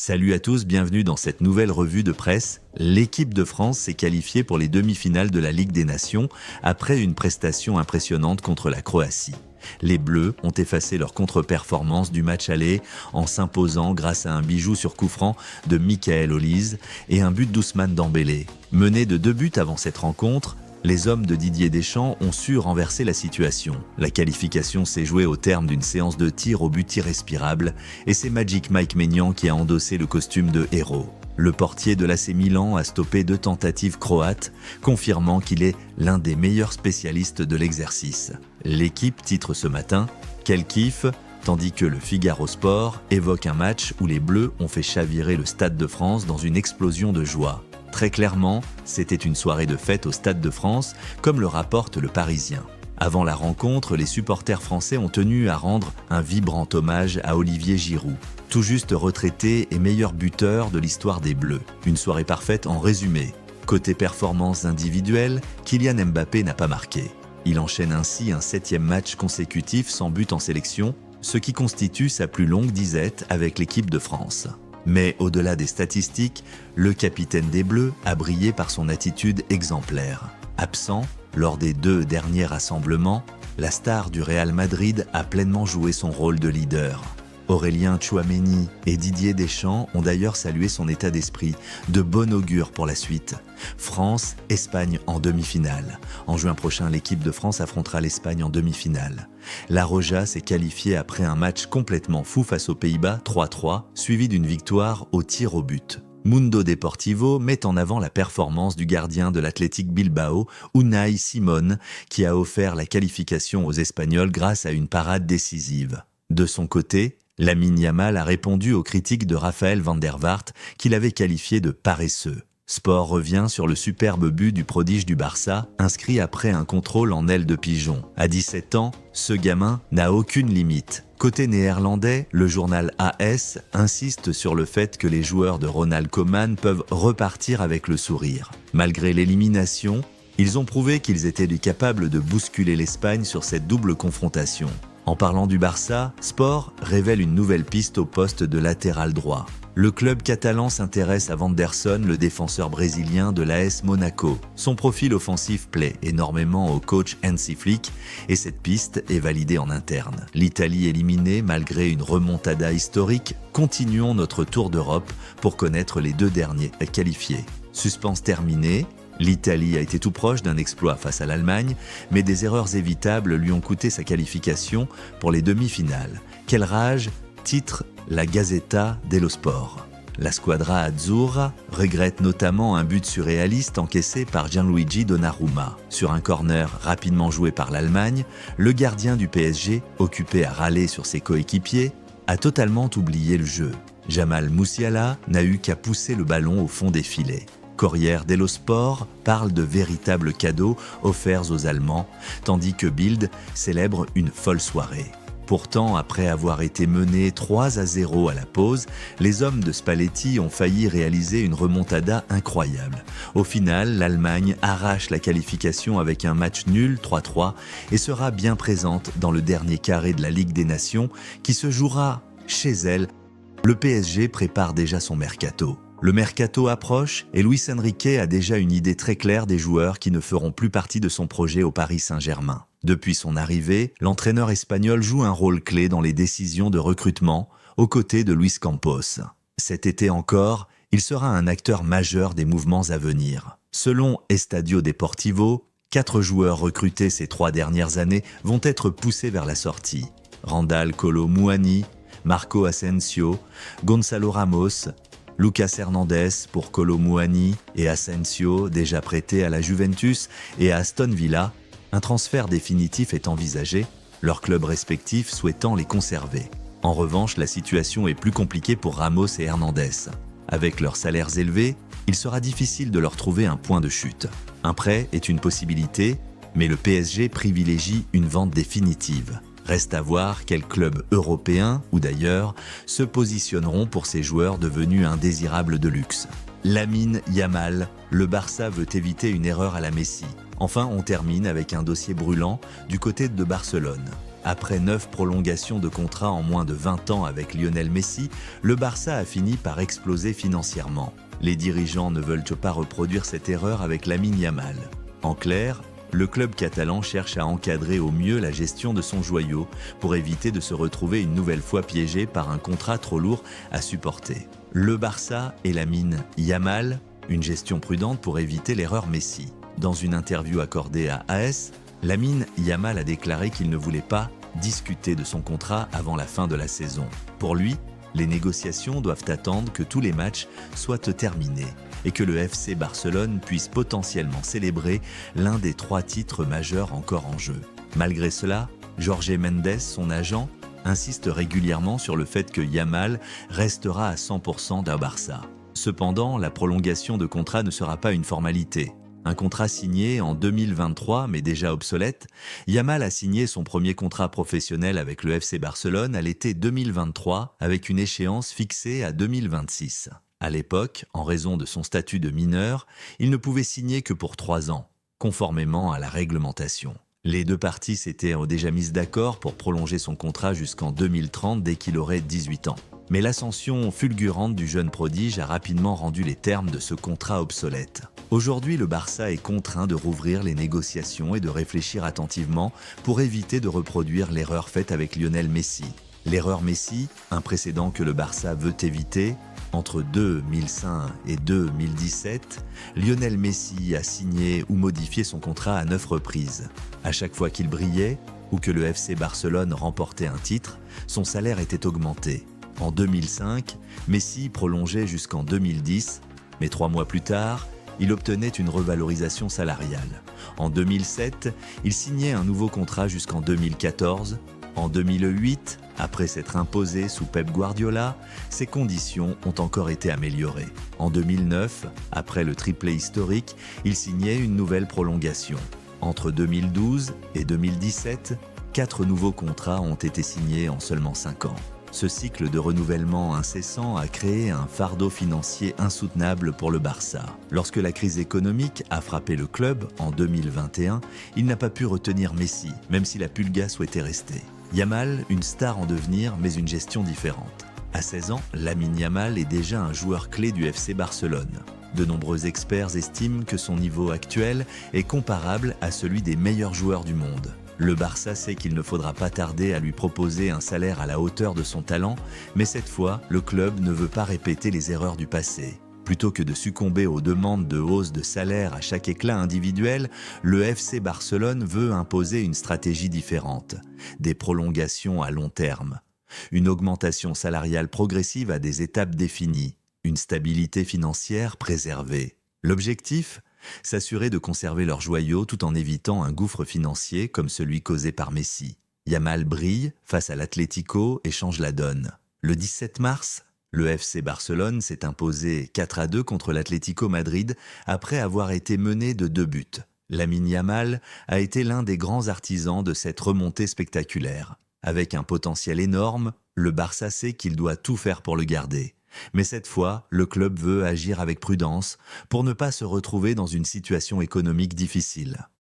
Salut à tous, bienvenue dans cette nouvelle revue de presse. L'équipe de France s'est qualifiée pour les demi-finales de la Ligue des Nations après une prestation impressionnante contre la Croatie. Les Bleus ont effacé leur contre-performance du match aller en s'imposant grâce à un bijou sur coup franc de Michael Olise et un but d'Ousmane Dembélé. Menés de 2 buts avant cette rencontre, les hommes de Didier Deschamps ont su renverser la situation. La qualification s'est jouée au terme d'une séance de tir au but irrespirable et c'est Magic Mike Maignan qui a endossé le costume de héros. Le portier de l'AC Milan a stoppé 2 tentatives croates, confirmant qu'il est l'un des meilleurs spécialistes de l'exercice. L'équipe titre ce matin « Quel kiff !» tandis que le Figaro Sport évoque un match où les Bleus ont fait chavirer le Stade de France dans une explosion de joie. Très clairement, c'était une soirée de fête au Stade de France, comme le rapporte le Parisien. Avant la rencontre, les supporters français ont tenu à rendre un vibrant hommage à Olivier Giroud, tout juste retraité et meilleur buteur de l'histoire des Bleus. Une soirée parfaite en résumé. Côté performances individuelles, Kylian Mbappé n'a pas marqué. Il enchaîne ainsi un 7e match consécutif sans but en sélection, ce qui constitue sa plus longue disette avec l'équipe de France. Mais au-delà des statistiques, le capitaine des Bleus a brillé par son attitude exemplaire. Absent lors des 2 derniers rassemblements, la star du Real Madrid a pleinement joué son rôle de leader. Aurélien Tchouaméni et Didier Deschamps ont d'ailleurs salué son état d'esprit, de bon augure pour la suite. France-Espagne en demi-finale. En juin prochain, l'équipe de France affrontera l'Espagne en demi-finale. La Roja s'est qualifiée après un match complètement fou face aux Pays-Bas, 3-3, suivi d'une victoire au tir au but. Mundo Deportivo met en avant la performance du gardien de l'Athletic Bilbao, Unai Simón, qui a offert la qualification aux Espagnols grâce à une parade décisive. De son côté, Lamine Yamal a répondu aux critiques de Raphaël van der Vaart qu'il avait qualifié de paresseux. Sport revient sur le superbe but du prodige du Barça, inscrit après un contrôle en aile de pigeon. À 17 ans, ce gamin n'a aucune limite. Côté néerlandais, le journal AS insiste sur le fait que les joueurs de Ronald Koeman peuvent repartir avec le sourire. Malgré l'élimination, ils ont prouvé qu'ils étaient capables de bousculer l'Espagne sur cette double confrontation. En parlant du Barça, Sport révèle une nouvelle piste au poste de latéral droit. Le club catalan s'intéresse à Wanderson, le défenseur brésilien de l'AS Monaco. Son profil offensif plaît énormément au coach Hansi Flick et cette piste est validée en interne. L'Italie éliminée malgré une remontada historique, continuons notre tour d'Europe pour connaître les 2 derniers qualifiés. Suspense terminé. L'Italie a été tout proche d'un exploit face à l'Allemagne, mais des erreurs évitables lui ont coûté sa qualification pour les demi-finales. Quelle rage, titre la Gazzetta dello Sport. La squadra azzurra regrette notamment un but surréaliste encaissé par Gianluigi Donnarumma. Sur un corner rapidement joué par l'Allemagne, le gardien du PSG, occupé à râler sur ses coéquipiers, a totalement oublié le jeu. Jamal Musiala n'a eu qu'à pousser le ballon au fond des filets. Corriere dello Sport parle de véritables cadeaux offerts aux Allemands, tandis que Bild célèbre une folle soirée. Pourtant, après avoir été menés 3-0 à la pause, les hommes de Spalletti ont failli réaliser une remontada incroyable. Au final, l'Allemagne arrache la qualification avec un match nul 3-3 et sera bien présente dans le dernier carré de la Ligue des Nations qui se jouera chez elle. Le PSG prépare déjà son mercato. Le mercato approche et Luis Enrique a déjà une idée très claire des joueurs qui ne feront plus partie de son projet au Paris Saint-Germain. Depuis son arrivée, l'entraîneur espagnol joue un rôle clé dans les décisions de recrutement, aux côtés de Luis Campos. Cet été encore, il sera un acteur majeur des mouvements à venir. Selon Estadio Deportivo, 4 joueurs recrutés ces 3 dernières années vont être poussés vers la sortie. Randal Kolo Muani, Marco Asensio, Gonzalo Ramos, Lucas Hernandez pour Kolo Muani et Asensio, déjà prêtés à la Juventus et à Aston Villa. Un transfert définitif est envisagé, leurs clubs respectifs souhaitant les conserver. En revanche, la situation est plus compliquée pour Ramos et Hernandez. Avec leurs salaires élevés, il sera difficile de leur trouver un point de chute. Un prêt est une possibilité, mais le PSG privilégie une vente définitive. Reste à voir quels clubs européens, ou d'ailleurs, se positionneront pour ces joueurs devenus indésirables de luxe. Lamine Yamal, le Barça veut éviter une erreur à la Messi. Enfin, on termine avec un dossier brûlant du côté de Barcelone. Après 9 prolongations de contrat en moins de 20 ans avec Lionel Messi, le Barça a fini par exploser financièrement. Les dirigeants ne veulent pas reproduire cette erreur avec Lamine Yamal. En clair, le club catalan cherche à encadrer au mieux la gestion de son joyau pour éviter de se retrouver une nouvelle fois piégé par un contrat trop lourd à supporter. Le Barça et Lamine Yamal, une gestion prudente pour éviter l'erreur Messi. Dans une interview accordée à AS, Lamine Yamal a déclaré qu'il ne voulait pas discuter de son contrat avant la fin de la saison. Pour lui, les négociations doivent attendre que tous les matchs soient terminés et que le FC Barcelone puisse potentiellement célébrer l'un des 3 titres majeurs encore en jeu. Malgré cela, Jorge Mendes, son agent, insiste régulièrement sur le fait que Yamal restera à 100% d'un Barça. Cependant, la prolongation de contrat ne sera pas une formalité. Un contrat signé en 2023, mais déjà obsolète, Yamal a signé son premier contrat professionnel avec le FC Barcelone à l'été 2023 avec une échéance fixée à 2026. À l'époque, en raison de son statut de mineur, il ne pouvait signer que pour 3 ans, conformément à la réglementation. Les 2 parties s'étaient déjà mises d'accord pour prolonger son contrat jusqu'en 2030 dès qu'il aurait 18 ans. Mais l'ascension fulgurante du jeune prodige a rapidement rendu les termes de ce contrat obsolète. Aujourd'hui, le Barça est contraint de rouvrir les négociations et de réfléchir attentivement pour éviter de reproduire l'erreur faite avec Lionel Messi. L'erreur Messi, un précédent que le Barça veut éviter, entre 2005 et 2017, Lionel Messi a signé ou modifié son contrat à 9 reprises. À chaque fois qu'il brillait ou que le FC Barcelone remportait un titre, son salaire était augmenté. En 2005, Messi prolongeait jusqu'en 2010, mais 3 mois plus tard, il obtenait une revalorisation salariale. En 2007, il signait un nouveau contrat jusqu'en 2014. En 2008, après s'être imposé sous Pep Guardiola, ses conditions ont encore été améliorées. En 2009, après le triplé historique, il signait une nouvelle prolongation. Entre 2012 et 2017, 4 nouveaux contrats ont été signés en seulement 5 ans. Ce cycle de renouvellement incessant a créé un fardeau financier insoutenable pour le Barça. Lorsque la crise économique a frappé le club en 2021, il n'a pas pu retenir Messi, même si la Pulga souhaitait rester. Yamal, une star en devenir, mais une gestion différente. À 16 ans, Lamine Yamal est déjà un joueur clé du FC Barcelone. De nombreux experts estiment que son niveau actuel est comparable à celui des meilleurs joueurs du monde. Le Barça sait qu'il ne faudra pas tarder à lui proposer un salaire à la hauteur de son talent, mais cette fois, le club ne veut pas répéter les erreurs du passé. Plutôt que de succomber aux demandes de hausse de salaire à chaque éclat individuel, le FC Barcelone veut imposer une stratégie différente, des prolongations à long terme, une augmentation salariale progressive à des étapes définies, une stabilité financière préservée. L'objectif ? S'assurer de conserver leur joyau tout en évitant un gouffre financier comme celui causé par Messi. Yamal brille face à l'Atlético et change la donne. Le 17 mars, le FC Barcelone s'est imposé 4-2 contre l'Atlético Madrid après avoir été mené de 2 buts. Lamine Yamal a été l'un des grands artisans de cette remontée spectaculaire. Avec un potentiel énorme, le Barça sait qu'il doit tout faire pour le garder. Mais cette fois, le club veut agir avec prudence pour ne pas se retrouver dans une situation économique difficile.